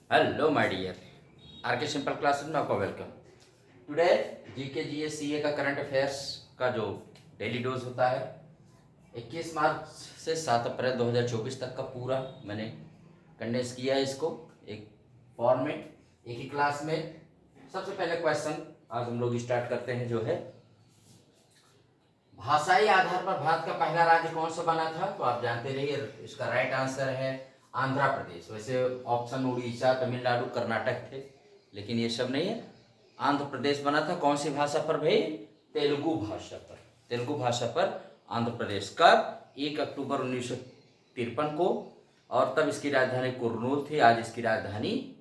Hello my dear RK simple classes में आपका welcome. Today GK GS CA का current affairs का जो डेली डोज होता है 21 मार्च से 7 अप्रैल 2024 तक का पूरा मैंने कंडेंस किया है इसको एक फॉर्मेट एक ही क्लास में। सबसे पहले क्वेश्चन आज हम लोग स्टार्ट करते हैं जो है भाषाई आधार पर भारत का पहला राज्य कौन सा बना था। तो आप जानते रहिए इसका राइट आंसर है आंध्र प्रदेश। वैसे ऑप्शन उड़ीसा तमिलनाडु कर्नाटक थे लेकिन ये सब नहीं है। आंध्र प्रदेश बना था कौन सी भाषा पर भाई? तेलुगु भाषा पर। तेलुगु भाषा पर आंध्र प्रदेश कब? 1 अक्टूबर 1953 को। और तब इसकी राजधानी कुर्नूल थी, आज इसकी राजधानी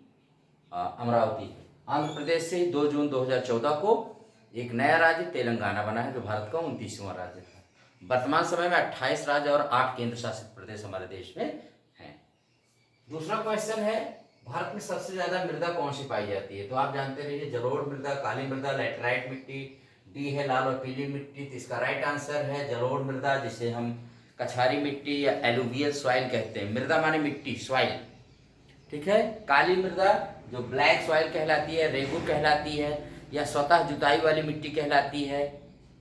अमरावती है। आंध्र प्रदेश से 2 जून 2014 को एक नया राज्य तेलंगाना बना है जो भारत का 29वां राज्य था। वर्तमान समय में 28 राज्य और 8 केंद्र शासित प्रदेश हमारे देश में हैं। दूसरा क्वेश्चन है भारत में सबसे ज्यादा मृदा कौन सी पाई जाती है। तो आप जानते रहिए जलोढ़ मृदा, काली मृदा, लैटराइट मिट्टी, डी है लाल और पीली मिट्टी। तो इसका राइट आंसर है जलोढ़ मृदा, जिसे हम कछारी मिट्टी या एलुवियल सॉइल कहते हैं। मृदा माने मिट्टी, सॉइल, ठीक है। काली मृदा जो ब्लैक सॉइल कहलाती है, रेगू कहलाती है या स्वतः जुताई वाली मिट्टी कहलाती है,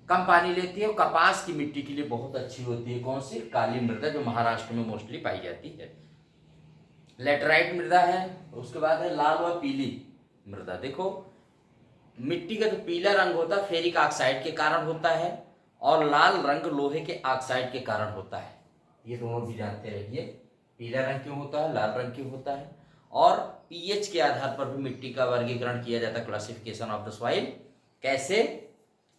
कम पानी लेती है और कपास की मिट्टी के लिए बहुत अच्छी होती है। कौन सी? काली मृदा, जो महाराष्ट्र में मोस्टली पाई जाती है। लेटराइट मृदा है। उसके बाद है लाल व पीली मृदा। देखो मिट्टी का जो पीला रंग होता है फेरिक ऑक्साइड के कारण होता है और लाल रंग लोहे के ऑक्साइड के कारण होता है। ये दोनों भी जानते रहिए। पीला रंग क्यों होता है, लाल रंग क्यों होता है। और पीएच के आधार पर भी मिट्टी का वर्गीकरण किया जाता है, क्लासिफिकेशन ऑफ द सॉइल। कैसे?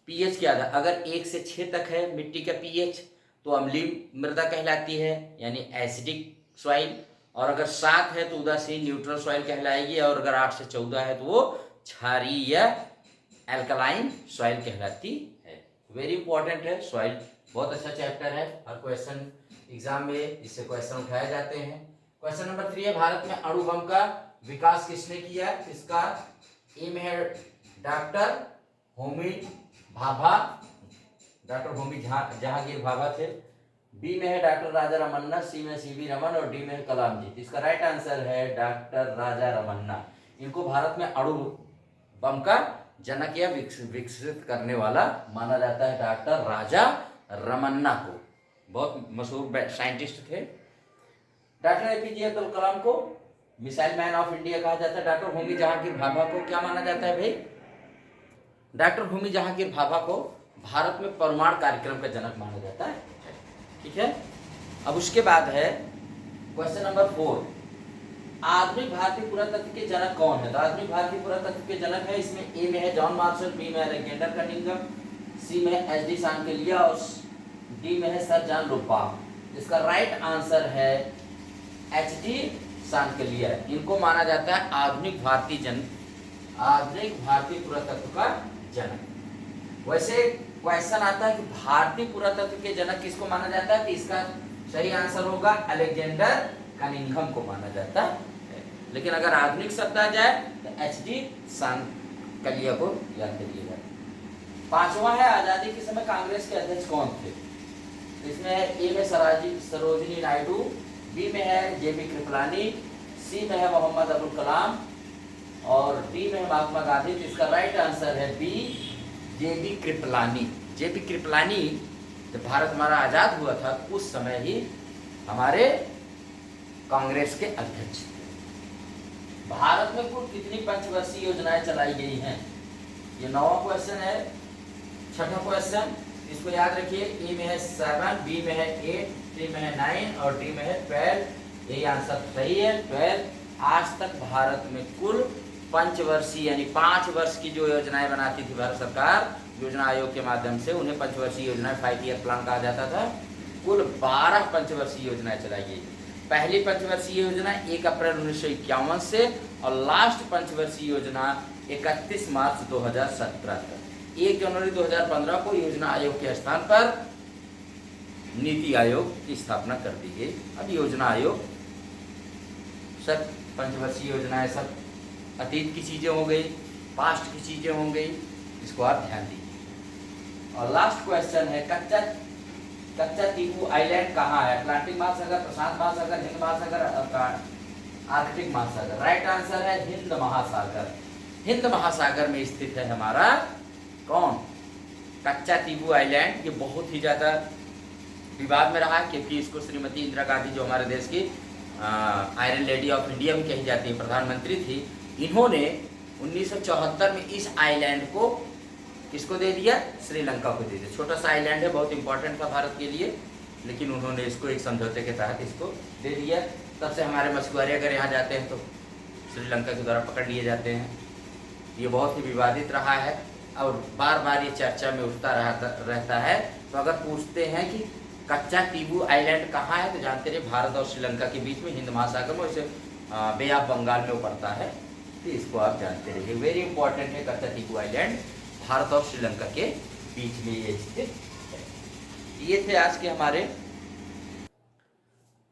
पीएच के आधार, अगर 1 से 6 तक है मिट्टी का पीएच तो अम्लीय मृदा कहलाती है यानी एसिडिक सॉइल। और अगर 7 है तो उदासीन न्यूट्रल सॉइल कहलाएगी। और अगर 8 से 14 है तो वो क्षारीय या एल्कलाइन सॉइल कहलाती है। वेरी इंपॉर्टेंट है सॉइल, बहुत अच्छा चैप्टर है। हर क्वेश्चन एग्जाम में इससे क्वेश्चन उठाए जाते हैं। क्वेश्चन नंबर 3 है भारत में अणु बम का विकास किसने किया। इसका ए में है डॉक्टर होमी भाभा, डॉक्टर होमी जहांगीर भाभा थे। बी में है डॉक्टर राजा रमन्ना, सी में सीवी रमन और डी में है कलाम जी। इसका राइट आंसर है डॉक्टर राजा रमन्ना। इनको भारत में अणु बम का जनक या विकसित करने वाला माना जाता है, डॉक्टर राजा रमन्ना को। बहुत मशहूर साइंटिस्ट थे। डॉक्टर एपीजे अब्दुल कलाम को मिसाइल मैन ऑफ इंडिया कहा जाता है। डॉक्टर होमी जहांगीर भाभा को क्या माना जाता है भाई? डॉक्टर होमी जहांगीर भाभा को भारत में परमाणु कार्यक्रम का जनक माना जाता है, ठीक है। अब उसके बाद है क्वेश्चन नंबर 4, आधुनिक भारतीय पुरातत्व के जनक कौन है। तो आधुनिक भारतीय पुरातत्व के जनक है, इसमें ए में है जॉन मार्शल, बी में है अलेक्जेंडर कनिंघम, सी में है एच डी सांकलिया और डी में है सर जॉन लुपाक। इसका राइट आंसर है एच डी सांकलिया। इनको माना जाता है आधुनिक भारतीय पुरातत्व का जनक। वैसे क्वेश्चन आता है कि भारतीय पुरातत्व के जनक किसको माना जाता है, तो इसका सही आंसर होगा अलेक्जेंडर कनिंघम को माना जाता है। लेकिन अगर आधुनिक शब्द आ जाए तो एच डी सांकलिया को याद करिएगा। 5वां है आजादी के समय कांग्रेस के अध्यक्ष कौन थे। इसमें ए में सरोजिनी नायडू, बी में है जेबी कृपलानी, सी में है मोहम्मद अबुल कलाम और डी में है महात्मा गांधी। तो इसका राइट आंसर है बी, जेबी कृपलानी। जेबी कृपलानी जब भारत हमारा आजाद हुआ था उस समय ही हमारे कांग्रेस के अध्यक्ष थे। भारत में कुल कितनी पंचवर्षीय योजनाएं चलाई गई हैं, ये 9वां क्वेश्चन है। 6वां क्वेश्चन इसको याद रखिए, ए में है 7, बी में है 8, सी में है 9 और डी में है 12। यही आंसर सही है 12। आज तक भारत में कुल पंचवर्षीय यानी 5 वर्ष की जो योजनाएं बनाती थी भारत सरकार योजना आयोग के माध्यम से, उन्हें पंचवर्षीय योजनाएं 5 ईयर प्लान कहा जाता था। कुल 12 पंचवर्षीय योजनाएं चलाई गई। पहली पंचवर्षीय योजना 1 अप्रैल 1951 से और लास्ट पंचवर्षीय योजना 31 मार्च 2017 तक। 1 जनवरी 2015 को योजना आयोग के स्थान पर नीति आयोग की स्थापना कर दी गई। अब योजना आयोग सब पंचवर्षीय योजनाएं सब अतीत की चीजें हो गई, पास्ट की चीजें हो गई, इसको आप ध्यान दीजिए। और लास्ट क्वेश्चन है कच्चा टीपू आइलैंड कहाँ है। अटलांटिक महासागर, प्रशांत महासागर, हिंद महासागर, आर्कटिक महासागर। राइट आंसर है हिंद महासागर। हिंद महासागर में स्थित है हमारा कौन, कच्चा तीबू आइलैंड। ये बहुत ही ज्यादा विवाद में रहा क्योंकि इसको श्रीमती इंदिरा गांधी, जो हमारे देश की आयरन लेडी ऑफ इंडिया भी कही जाती है, प्रधानमंत्री थी, इन्होंने 1974 में इस आइलैंड को किसको दे दिया, श्रीलंका को दे दिया। छोटा सा आइलैंड है, बहुत इंपॉर्टेंट था भारत के लिए, लेकिन उन्होंने इसको एक समझौते के तहत इसको दे दिया। तब से हमारे मछुआरे अगर यहाँ जाते हैं तो श्रीलंका के द्वारा पकड़ लिए जाते हैं। ये बहुत ही विवादित रहा है और बार बार ये चर्चा में उठता रहता है। तो अगर पूछते हैं कि कच्चा तीबू आइलैंड कहाँ है, तो जानते रहिए भारत और श्रीलंका के बीच में हिंद महासागर में, उसे बे ऑफ बंगाल में वो पड़ता है। तो इसको आप जानते रहिए, वेरी इंपॉर्टेंट है कच्चा तीबू आइलैंड, भारत और श्रीलंका के बीच में ये स्थित है। ये थे आज के हमारे,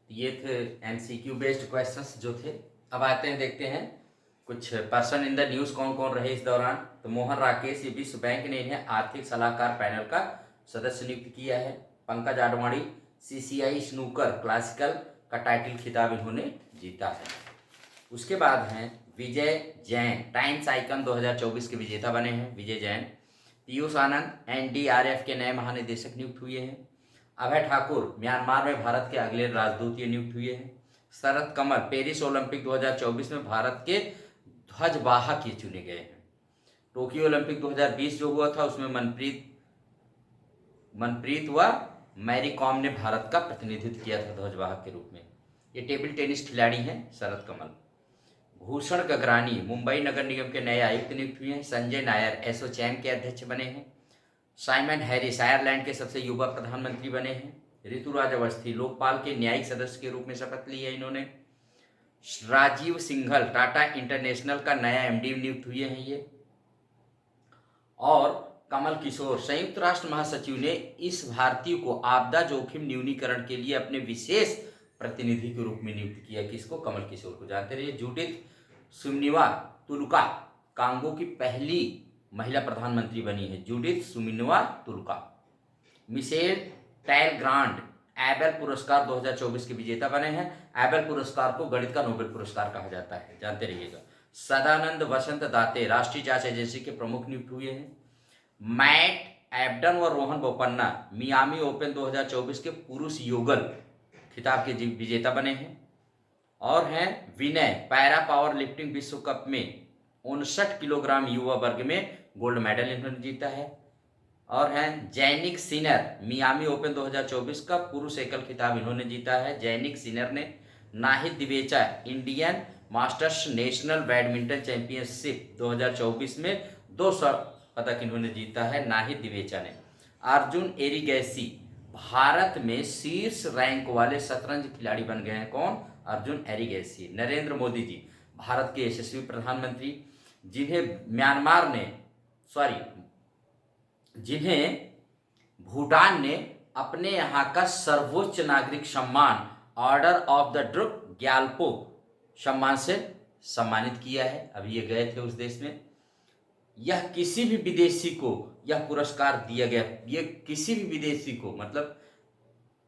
ये थे एमसीक्यू बेस्ड क्वेश्चंस जो थे। अब आते हैं, देखते हैं कुछ पर्सन इन द न्यूज कौन कौन रहे इस दौरान। तो मोहन राकेश, ये विश्व बैंक ने इन्हें आर्थिक सलाहकार पैनल का सदस्य नियुक्त किया है। Pankaj Advani, CCI snooker classical का टाइटल खिताब इन्होंने जीता है। उसके बाद हैं विजय जैन, टाइम्स आइकन 2024 के विजेता बने हैं विजय जैन। पीयूष आनंद एनडीआरएफ के नए महानिदेशक नियुक्त हुए हैं। अभय ठाकुर, म्यांमार में भारत के अगले राजदूत नियुक्त हुए हैं। शरद कमल, पेरिस ओलंपिक 2024 में भारत के ध्वजवाहक ये चुने गए हैं। टोक्यो ओलंपिक 2020 जो हुआ था उसमें मनप्रीत व मैरी कॉम ने भारत का प्रतिनिधित्व किया था ध्वजवाहक के रूप में। ये टेबल टेनिस खिलाड़ी हैं शरद कमल। भूषण गगरानी, मुंबई नगर निगम के नए आयुक्त नियुक्त हुए हैं। संजय नायर, एसोचैम के अध्यक्ष बने हैं। साइमन हैरिस, आयरलैंड के सबसे युवा प्रधानमंत्री बने हैं। ऋतुराज अवस्थी, लोकपाल के न्यायिक सदस्य के रूप में शपथ ली है इन्होंने। राजीव सिंघल, टाटा इंटरनेशनल का नया एमडी नियुक्त हुए हैं ये। और कमल किशोर, संयुक्त राष्ट्र महासचिव ने इस भारतीय को आपदा जोखिम न्यूनीकरण के लिए अपने विशेष प्रतिनिधि के रूप में नियुक्त किया। किसको, कमल किशोर को। जानते रहिए जूडिथ सुमिनवा तुलका कांगो की पहली महिला प्रधानमंत्री बनी है, जूडिथ सुमिनवा तुलका। मिशेल टैलग्रांड, एबेल पुरस्कार 2024 के विजेता बने हैं। एबेल पुरस्कार को गणित का नोबेल पुरस्कार कहा जाता है, जानते रहिएगा। सदानंद वसंत दाते, राष्ट्रीय जांच एजेंसी के प्रमुख नियुक्त हुए हैं। मैट एबडन व रोहन बोपन्ना, मियामी ओपन 2024 के पुरुष युगल खिताब के विजेता बने हैं। और हैं विनय, पैरा पावर लिफ्टिंग विश्व कप में 59 किलोग्राम युवा वर्ग में गोल्ड मेडल इन्होंने जीता है। और हैं जैनिक सिनर, मियामी ओपन 2024 का पुरुष एकल खिताब इन्होंने जीता है, जैनिक सिनर ने। Nahid Divecha, Indian masters national badminton championship 2024 में 2 पदक इन्होंने जीता है, नाहिद दिवेचा ने। अर्जुन एरिगैसी, भारत में शीर्ष रैंक वाले शतरंज खिलाड़ी बन गए हैं, कौन, अर्जुन एरिगैसी। नरेंद्र मोदी जी, भारत के यशस्वी प्रधानमंत्री, जिन्हें भूटान ने अपने यहाँ का सर्वोच्च नागरिक सम्मान order of the drupe Gyalpo सम्मान से सम्मानित किया है। अभी ये गए थे उस देश में। यह किसी भी विदेशी को यह पुरस्कार दिया गया, ये किसी भी विदेशी को, मतलब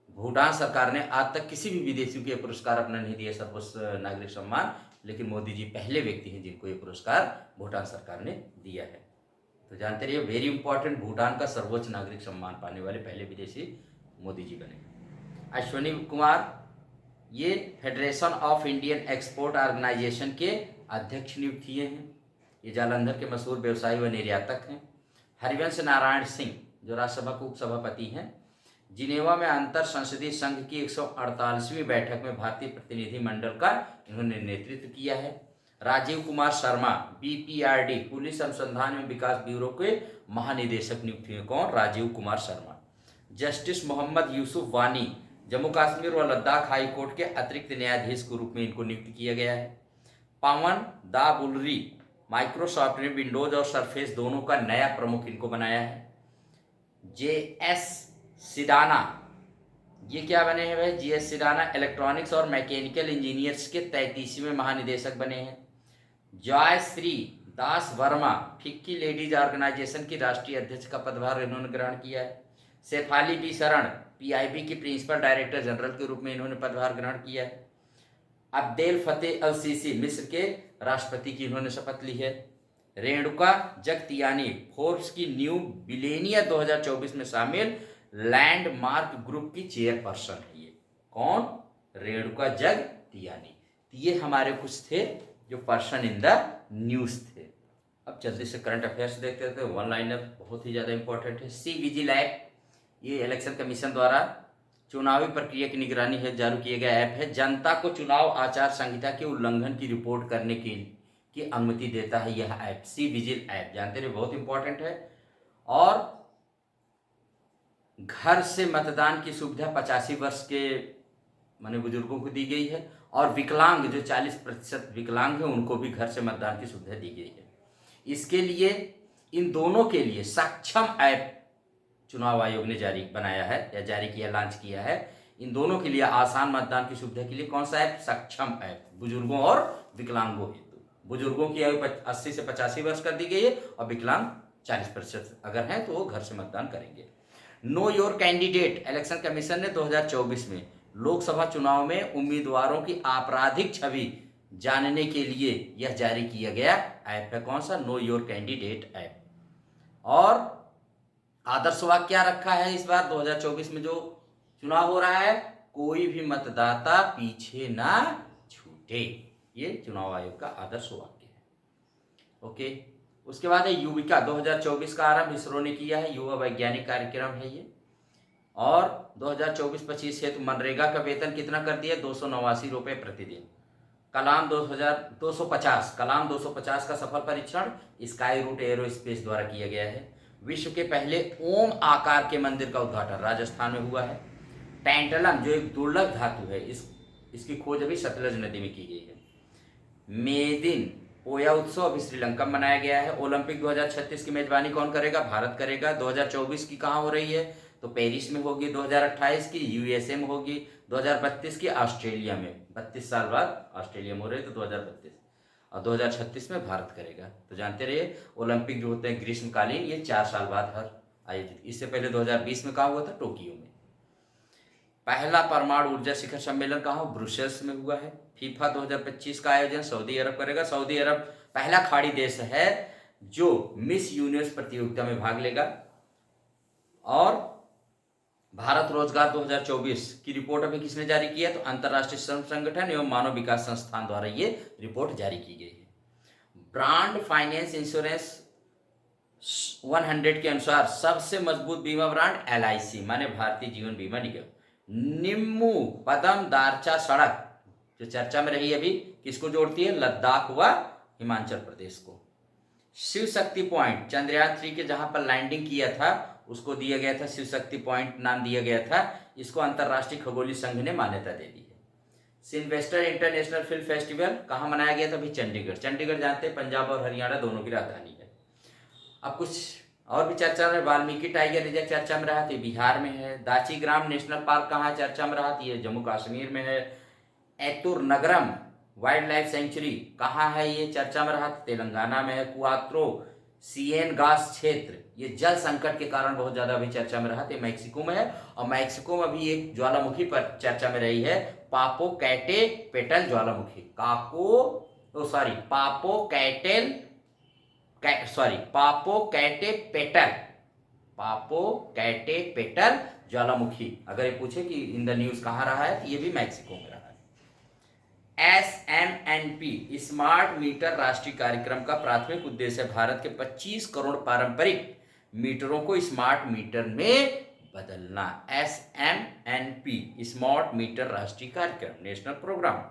भूटान सरकार ने आज तक किसी भी विदेशी को यह पुरस्कार अपना नहीं दिया, सर्वोच्च नागरिक सम्मान, लेकिन मोदी जी पहले व्यक्ति हैं जिनको ये पुरस्कार भूटान सरकार ने दिया है। तो जानते रहिए, वेरी इंपॉर्टेंट, भूटान का सर्वोच्च नागरिक सम्मान पाने वाले पहले विदेशी मोदी जी बने। अश्विनी कुमार, ये federation of Indian export organisation के अध्यक्ष नियुक्त किए हैं। ये जालंधर के मशहूर व्यवसायी व निर्यातक हैं। हरिवंश नारायण सिंह, जो राज्यसभा के उपसभापति हैं, जिनेवा में अंतर संसदीय संघ की 148वीं बैठक में भारतीय प्रतिनिधिमंडल का इन्होंने नेतृत्व किया है। राजीव कुमार शर्मा, बीपीआरडी पुलिस अनुसंधान एवं विकास ब्यूरो के महानिदेशक नियुक्त हुए, कौन, राजीव कुमार शर्मा। जस्टिस मोहम्मद यूसुफ वानी, जम्मू कश्मीर व लद्दाख हाई कोर्ट के अतिरिक्त न्यायाधीश के रूप में इनको नियुक्त किया गया है। पवन दाबुलरी, माइक्रोसॉफ्ट ने विंडोज और सरफेस दोनों का नया प्रमुख इनको बनाया है। जेएस सिडाना, ये क्या बने हैं भाई, जीएस सिडाना इलेक्ट्रॉनिक्स और मैकेनिकल इंजीनियर्स के 33वें महानिदेशक बने हैं। जयश्री दास वर्मा, फिक्की लेडीज ऑर्गेनाइजेशन की राष्ट्रीय अध्यक्ष का पदभार इन्होंने ग्रहण किया है। शेफाली बी शरण, पीआईबी के प्रिंसिपल डायरेक्टर जनरल के रूप में इन्होंने पदभार ग्रहण किया है। अब्देल फतेह अल सीसी मिस्र के राष्ट्रपति की इन्होंने शपथ ली है। रेणुका जगतियानी फोर्ब्स की न्यू बिलेनियर 2024 में शामिल लैंडमार्क ग्रुप की चेयरपर्सन है। ये कौन? रेणुका जगतियानी। ये हमारे कुछ थे जो पर्सन इन द न्यूज थे। अब जल्दी से करंट अफेयर्स देखते थे। वन लाइनर बहुत ही ज़्यादा इंपॉर्टेंट है। सी विजिल ऐप, ये इलेक्शन कमीशन द्वारा चुनावी प्रक्रिया की निगरानी है जारी किया गया ऐप है। जनता को चुनाव आचार संहिता के उल्लंघन की रिपोर्ट करने की अनुमति देता है यह ऐप, सी विजिल ऐप। जानते रहे, बहुत इंपॉर्टेंट है। और घर से मतदान की सुविधा 85 वर्ष के माने बुजुर्गों को दी गई है। और विकलांग जो 40% विकलांग है उनको भी घर से मतदान की सुविधा दी गई है। इसके लिए इन दोनों के लिए सक्षम ऐप चुनाव आयोग ने बनाया है या जारी किया, लॉन्च किया है। इन दोनों के लिए आसान मतदान की सुविधा के लिए कौन सा ऐप? सक्षम ऐप, बुजुर्गों और विकलांगों हेतु। बुजुर्गों की आयु 80 से 85 वर्ष कर दी गई है और विकलांग 40% अगर हैं तो वो घर से मतदान करेंगे। Know your candidate, election commission ने 2024 में लोकसभा चुनाव में उम्मीदवारों की आपराधिक छवि जानने के लिए यह जारी किया गया ऐप है। कौन सा? Know your candidate app. और आदर्श वाक्य क्या रखा है इस बार 2024 में जो चुनाव हो रहा है? कोई भी मतदाता पीछे ना छूटे। ये चुनाव आयोग का आदर्श वाक्य है। ओके, उसके बाद है युविका 2024 का आरंभ इसरो ने किया है। युवा वैज्ञानिक कार्यक्रम है ये। और 2024-25 हेतु मनरेगा का वेतन कितना कर दिया? 289 रुपये प्रतिदिन। कलाम 250 का सफल परीक्षण स्काई रूट एरोस्पेस द्वारा किया गया है। विश्व के पहले ओम आकार के मंदिर का उद्घाटन राजस्थान में हुआ है। टैंटलम जो एक दुर्लभ धातु है, इसकी खोज अभी सतलज नदी में की गई है। मेदिन पोया उत्सव अभी श्रीलंका में मनाया गया है। ओलंपिक 2036 की मेजबानी कौन करेगा? भारत करेगा। 2024 की कहाँ हो रही है? तो पेरिस में होगी। 2028 की यूएसए में होगी। 2032 की ऑस्ट्रेलिया में, 32 साल बाद ऑस्ट्रेलिया में हो रही है तो 2032। और 2036 में भारत करेगा। तो जानते रहिए ओलंपिक जो होते हैं ग्रीष्मकालीन, ये 4 साल बाद हर आयोजित। इससे पहले 2020 में कहाँ हुआ था? टोक्यो में। पहला परमाणु ऊर्जा शिखर सम्मेलन कहाँ? ब्रुसेल्स में हुआ है। फीफा 2025 का आयोजन सऊदी अरब करेगा। सऊदी अरब पहला खाड़ी देश है जो मिस यूनिवर्स प्रतियोगिता में भाग लेगा। और भारत रोजगार 2024 की रिपोर्ट अभी किसने जारी किया? तो अंतर्राष्ट्रीय श्रम संगठन एवं मानव विकास संस्थान द्वारा ये रिपोर्ट जारी की गई है। ब्रांड फाइनेंस इंश्योरेंस 100 के अनुसार सबसे मजबूत बीमा ब्रांड LIC माने भारतीय जीवन बीमा निगम। निम्मू पदम दारचा सड़क जो चर्चा में रही अभी, किसको जोड़ती है? लद्दाख व हिमाचल प्रदेश को। शिव शक्ति पॉइंट चंद्रयान 3 के जहां पर लैंडिंग किया था उसको दिया गया था शिव शक्ति पॉइंट नाम दिया गया था। इसको अंतर्राष्ट्रीय खगोलीय संघ ने मान्यता दे दी है। सिल्वेस्टर इंटरनेशनल फिल्म फेस्टिवल कहाँ मनाया गया था? अभी चंडीगढ़। चंडीगढ़ जानते हैं पंजाब और हरियाणा दोनों की राजधानी है। अब कुछ और भी चर्चा में, वाल्मीकि टाइगर रिजर्व चर्चा में रहा थी, बिहार में है। दाची ग्राम नेशनल पार्क कहाँ चर्चा में रहा थी? ये जम्मू कश्मीर में है। एतुर नगरम वाइल्ड लाइफ सेंचुरी कहाँ है? ये चर्चा में रहा, तेलंगाना में है। कुआत्रो सीएन गास क्षेत्र, ये जल संकट के कारण बहुत ज्यादा अभी चर्चा में रहा था, मैक्सिको में है। और मैक्सिको में भी एक ज्वालामुखी पर चर्चा में रही है, पापो कैटे पेटल ज्वालामुखी। पापो कैटे पेटल ज्वालामुखी। अगर ये पूछे कि इन द न्यूज कहाँ रहा है तो ये भी मैक्सिको में रहा है। SMNP स्मार्ट मीटर राष्ट्रीय कार्यक्रम का प्राथमिक उद्देश्य है भारत के 25 करोड़ पारंपरिक मीटरों को स्मार्ट मीटर में बदलना। SMNP स्मार्ट मीटर राष्ट्रीय कार्यक्रम national programme.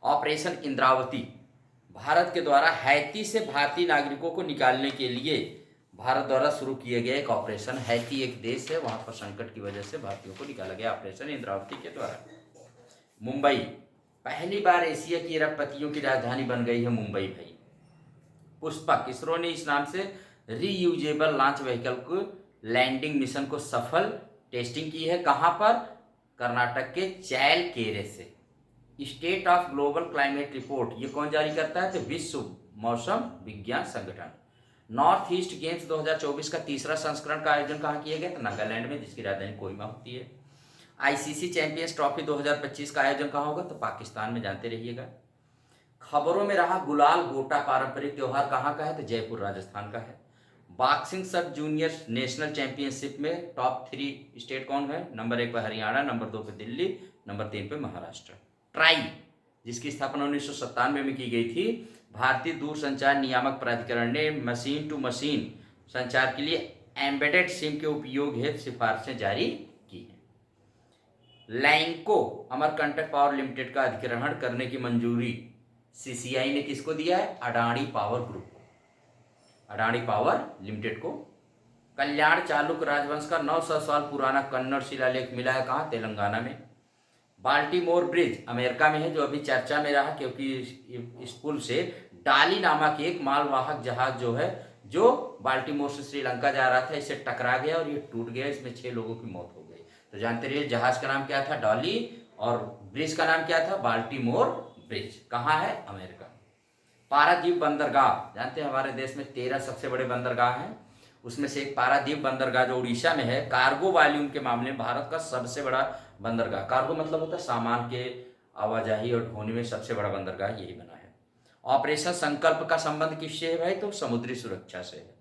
Operation Indravati Bharat के द्वारा हैती से भारतीय नागरिकों को निकालने के लिए भारत द्वारा शुरू किया गया एक ऑपरेशन। हैती एक देश है, वहां पर संकट की वजह से भारतीयों को निकाला गया ऑपरेशन इंद्रावती के द्वारा। मुंबई पहली बार एशिया की अरबपतियों की राजधानी बन गई है मुंबई भाई। पुष्पक इसरो ने इस नाम से रीयूजेबल लॉन्च व्हीकल को लैंडिंग मिशन को सफल टेस्टिंग की है। कहां पर? कर्नाटक के चैलकेरे से। State of global climate report ये कौन जारी करता है? तो विश्व मौसम विज्ञान संगठन। नॉर्थ ईस्ट गेम्स 2024 का तीसरा संस्करण का आयोजन कहाँ किया गया? तो नागालैंड में, जिसकी राजधानी कोहिमा होती है। आईसीसी चैंपियंस ट्रॉफी 2025 का आयोजन कहाँ होगा? तो पाकिस्तान में, जानते रहिएगा। खबरों में रहा गुलाल गोटा पारंपरिक त्योहार कहाँ का है? तो जयपुर राजस्थान का है। बॉक्सिंग सब जूनियर नेशनल चैंपियनशिप में टॉप 3 स्टेट कौन है? नंबर 1 पर हरियाणा, नंबर 2 पे दिल्ली, नंबर 3 पे महाराष्ट्र। ट्राई, जिसकी स्थापना 1997 में की गई थी, भारतीय दूरसंचार नियामक प्राधिकरण ने मशीन टू मशीन संचार के लिए एम्बेडेड सिम के उपयोग हेतु सिफारिशें जारी की हैं। लैंको अमरकंटक पावर लिमिटेड का अधिग्रहण करने की मंजूरी सीसीआई ने किसको दिया है? अडानी पावर ग्रुप को, अडानी पावर लिमिटेड को। कल्याण चालुक्य राजवंश का 900 साल पुराना कन्नड़ शिलालेख मिला है कहाँ? तेलंगाना में। बाल्टीमोर ब्रिज अमेरिका में है, जो अभी चर्चा में रहा क्योंकि इस पुल से डाली नामक एक मालवाहक जहाज जो है, जो बाल्टीमोर से श्रीलंका जा रहा था, इससे टकरा गया और ये टूट गया। इसमें 6 लोगों की मौत हो गई। तो जानते रहिए जहाज का नाम क्या था? डॉली, और ब्रिज का नाम क्या था? Baltimore bridge. कहाँ है? अमेरिका। पारादीप बंदरगाह, जानते हैं हमारे देश में 13 सबसे बड़े बंदरगाह हैं, उसमें से एक पारादीप बंदरगाह जो उड़ीसा में है, कार्गो वॉल्यूम के मामले में भारत का सबसे बड़ा बंदरगाह। कार्गो मतलब होता है सामान के आवाजाही और ढोने में सबसे बड़ा बंदरगाह यही बना है। ऑपरेशन संकल्प का संबंध किससे है भाई? तो समुद्री सुरक्षा से है।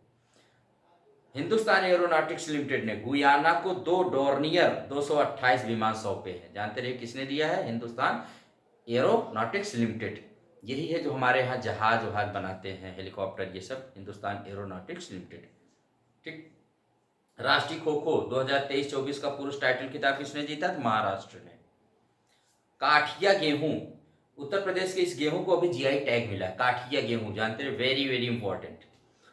हिंदुस्तान एरोनॉटिक्स लिमिटेड ने गुयाना को 2 डोर्नियर 228 विमान सौंपे हैं। जानते रहिए किसने दिया है? Hindustan aeronautics limited. यही है जो हमारे यहाँ जहाज वहाज बनाते हैं, हेलीकॉप्टर, ये सब हिंदुस्तान एरोनॉटिक्स लिमिटेड। ठीक। राष्ट्रीय खो खो 2023-24 का पुरुष टाइटल खिताब किसने जीता? तो महाराष्ट्र ने। काठिया गेहूं, उत्तर प्रदेश के इस गेहूं को अभी जीआई टैग मिला है। काठिया गेहूं, जानते हैं, वेरी वेरी इंपॉर्टेंट।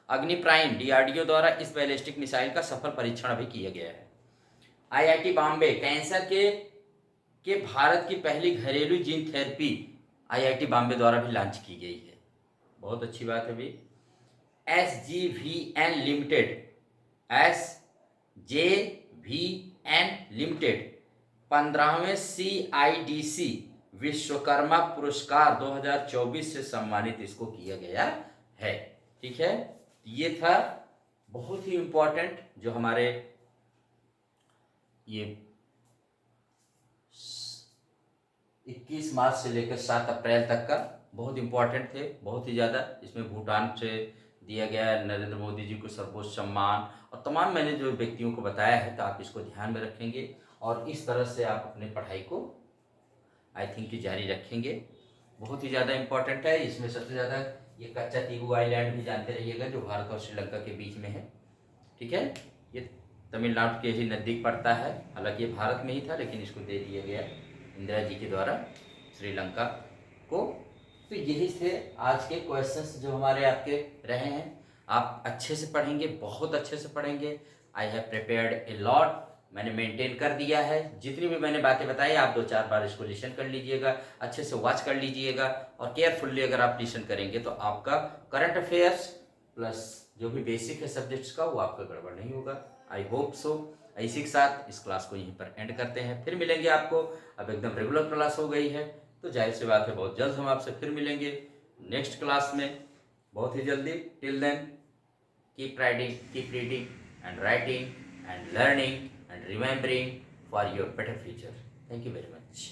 अग्नि प्राइम डीआरडीओ द्वारा इस बैलिस्टिक मिसाइल का सफल परीक्षण अभी किया गया है। आईआईटी बॉम्बे कैंसर के भारत की पहली घरेलू जीन थेरेपी आईआईटी बॉम्बे द्वारा भी लॉन्च की गई है। बहुत अच्छी बात है भाई। SJVN लिमिटेड, SJVN लिमिटेड 15वें CIDC विश्वकर्मा पुरस्कार 2024 से सम्मानित इसको किया गया है। ठीक है, ये था बहुत ही इंपॉर्टेंट जो हमारे ये 21 मार्च से लेकर 7 अप्रैल तक का बहुत इंपॉर्टेंट थे, बहुत ही ज़्यादा। इसमें भूटान से दिया गया है नरेंद्र मोदी जी को सर्वोच्च सम्मान, और तमाम मैंने जो व्यक्तियों को बताया है, तो आप इसको ध्यान में रखेंगे और इस तरह से आप अपने पढ़ाई को आई थिंक कि जारी रखेंगे। बहुत ही ज़्यादा इंपॉर्टेंट है। इसमें सबसे ज़्यादा ये कच्चा तीबू आइलैंड भी जानते रहिएगा, जो भारत और श्रीलंका के बीच में है। ठीक है, ये तमिलनाडु के ही नज़दीक पड़ता है। हालांकि ये भारत में ही था, लेकिन इसको दे दिया गया इंदिरा जी के द्वारा श्रीलंका को। तो यही थे आज के क्वेश्चंस जो हमारे आपके रहे हैं। आप अच्छे से पढ़ेंगे, बहुत अच्छे से पढ़ेंगे। I have prepared a lot, मैंने मेंटेन कर दिया है। जितनी भी मैंने बातें बताई, आप 2-4 बार इसको लिसन कर लीजिएगा, अच्छे से वॉच कर लीजिएगा, और केयरफुल्ली अगर आप लिसन करेंगे तो आपका करंट अफेयर्स प्लस जो भी बेसिक है सब्जेक्ट्स का, वो आपका गड़बड़ नहीं होगा। I hope so. इसी के साथ इस क्लास को यहीं पर एंड करते हैं। फिर मिलेंगे आपको, अब एकदम रेगुलर क्लास हो गई है, तो जाहिर सी बात है बहुत जल्द हम आपसे फिर मिलेंगे नेक्स्ट क्लास में, बहुत ही जल्दी। Till then keep writing, keep reading and writing and learning and remembering for your better future. Thank you very much.